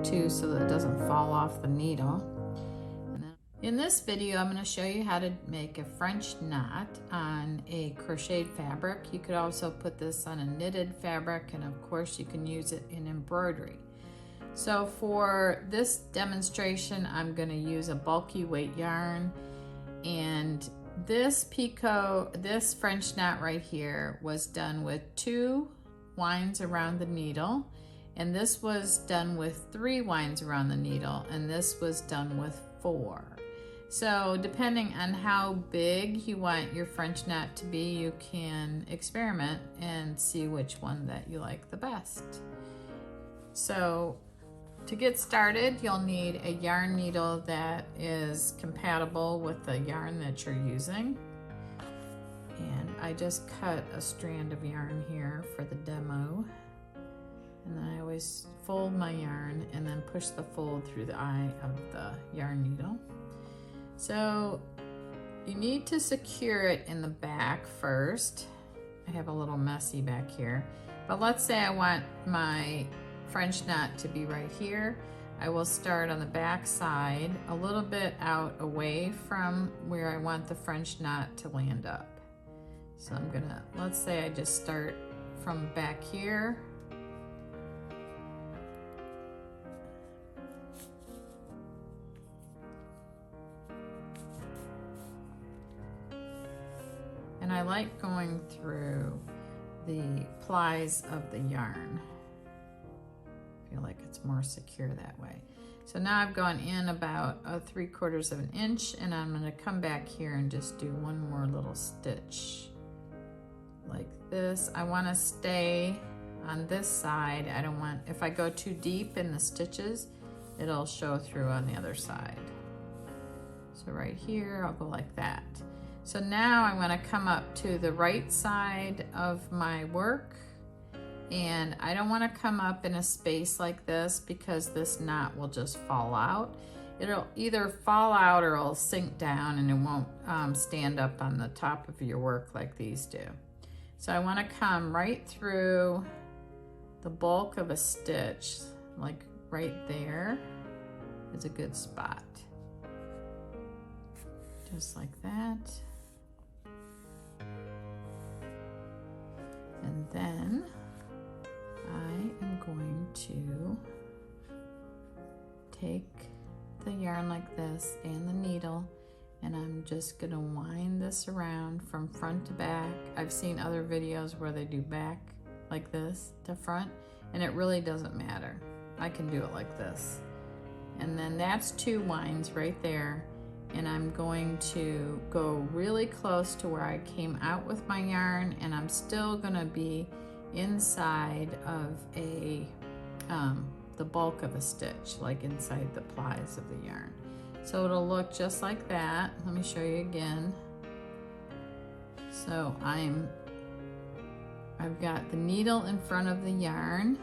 too so that it doesn't fall off the needle. In this video, I'm going to show you how to make a French knot on a crocheted fabric. You could also put this on a knitted fabric, and of course you can use it in embroidery. So for this demonstration, I'm going to use a bulky weight yarn, and this French knot right here was done with 2 winds around the needle, and this was done with 3 winds around the needle, and this was done with 4. So depending on how big you want your French knot to be, you can experiment and see which one that you like the best. So to get started, you'll need a yarn needle that is compatible with the yarn that you're using. And I just cut a strand of yarn here for the demo. And then I always fold my yarn and then push the fold through the eye of the yarn needle. So you need to secure it in the back first. I have a little messy back here, but let's say I want my French knot to be right here. I will start on the back side a little bit out away from where I want the French knot to land up. So I'm gonna, let's say I just start from back here. And I like going through the plies of the yarn. I feel like it's more secure that way. So now I've gone in about 3/4 of an inch, and I'm going to come back here and just do one more little stitch like this. I want to stay on this side. I don't want, if I go too deep in the stitches, it'll show through on the other side. So right here, I'll go like that. So now I'm going to come up to the right side of my work, and I don't want to come up in a space like this because this knot will just fall out. It'll either fall out or it'll sink down and it won't stand up on the top of your work like these do. So I want to come right through the bulk of a stitch, like right there is a good spot. Just like that. And then I am going to take the yarn like this and the needle, and I'm just gonna wind this around from front to back. I've seen other videos where they do back like this to front, and it really doesn't matter. I can do it like this. And then that's 2 winds right there. And I'm going to go really close to where I came out with my yarn, and I'm still gonna be inside of the bulk of a stitch, like inside the plies of the yarn. So it'll look just like that. Let me show you again. So I've got the needle in front of the yarn,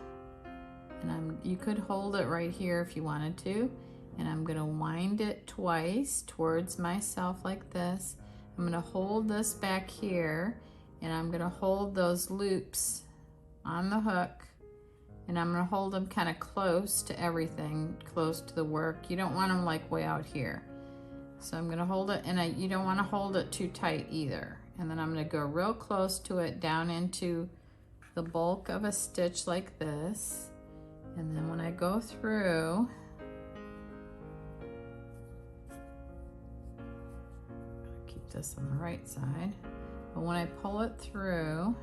and you could hold it right here if you wanted to. And I'm gonna wind it twice towards myself like this. I'm gonna hold this back here, and I'm gonna hold those loops on the hook, and I'm gonna hold them kind of close to everything, close to the work. You don't want them like way out here. So I'm gonna hold it, and you don't wanna hold it too tight either. And then I'm gonna go real close to it down into the bulk of a stitch like this. And then when I go through, this on the right side, but when I pull it through,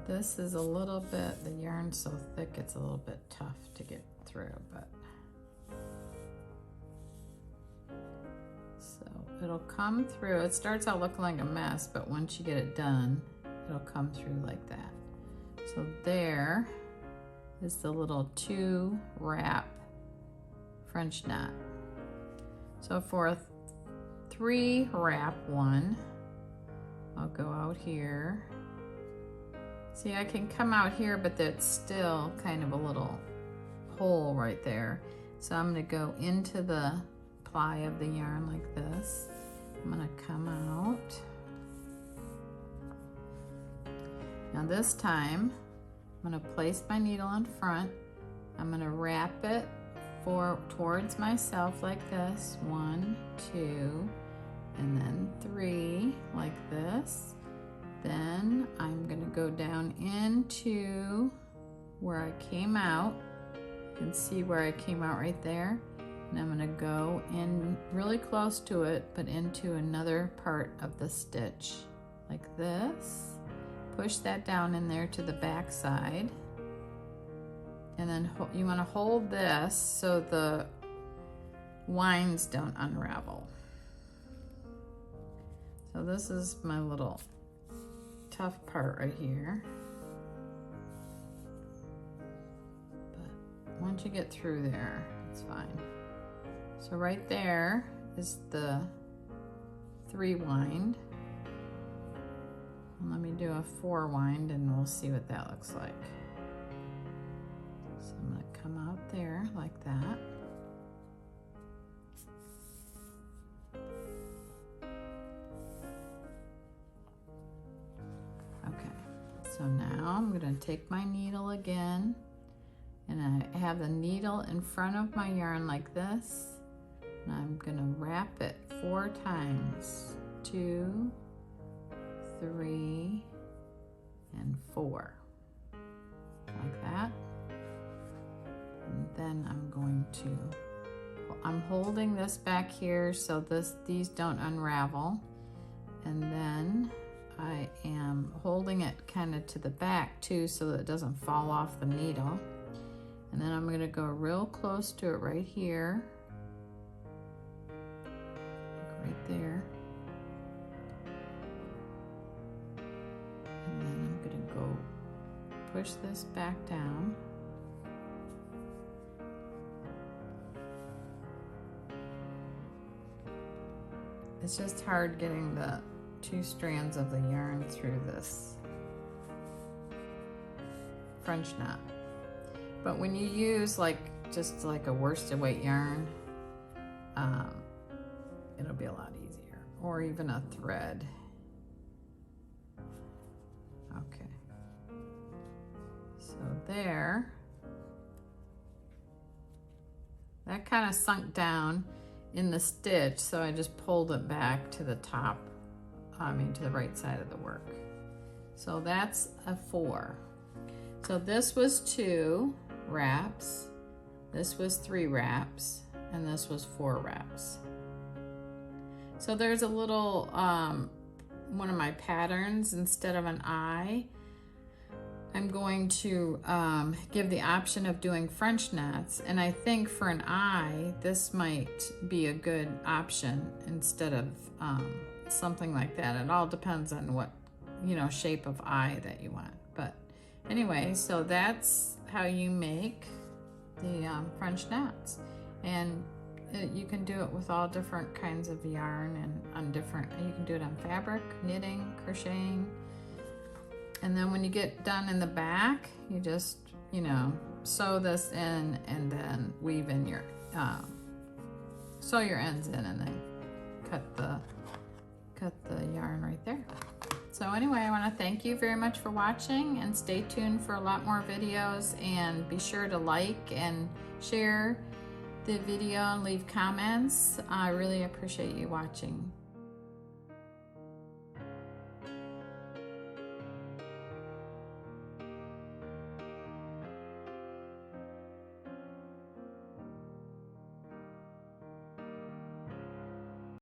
this is a little bit, the yarn's so thick it's a little bit tough to get through, but so it'll come through. It starts out looking like a mess, but once you get it done, it'll come through like that. So there is the little 2 wrap French knot. So for a 3 wrap one, I'll go out here. See, I can come out here, but that's still kind of a little hole right there. So I'm gonna go into the ply of the yarn like this. I'm gonna come out. Now this time, I'm going to place my needle in front. I'm going to wrap it towards myself like this. 1, 2, and then 3 like this. Then I'm going to go down into where I came out. You can see where I came out right there. And I'm going to go in really close to it, but into another part of the stitch like this. Push that down in there to the back side. And then you want to hold this so the winds don't unravel. So this is my little tough part right here. But once you get through there, it's fine. So right there is the 3 wind. And let me do a 4 wind and we'll see what that looks like. So I'm going to come out there like that. Okay, so now I'm going to take my needle again, and I have the needle in front of my yarn like this, and I'm going to wrap it 4 times. 2, 3, and 4, like that. And then I'm holding this back here so these don't unravel, and then I am holding it kind of to the back too so that it doesn't fall off the needle. And then I'm going to go real close to it right here, like right there. And then I'm going to go push this back down. It's just hard getting the 2 strands of the yarn through this French knot. But when you use just like a worsted weight yarn, it'll be a lot easier, or even a thread. Okay, so there, that kind of sunk down in the stitch, so I just pulled it back to the top, to the right side of the work. So that's a 4. So this was 2 wraps, this was 3 wraps, and this was 4 wraps. So there's a little, one of my patterns, instead of an eye, I'm going to give the option of doing French knots, and I think for an eye, this might be a good option instead of something like that. It all depends on what, shape of eye that you want. But anyway, so that's how you make the French knots. And you can do it with all different kinds of yarn, and you can do it on fabric, knitting, crocheting. And then when you get done in the back, you just, sew this in and then weave in your, sew your ends in and then cut the yarn right there. So anyway, I want to thank you very much for watching, and stay tuned for a lot more videos, and be sure to like and share the video and leave comments. I really appreciate you watching.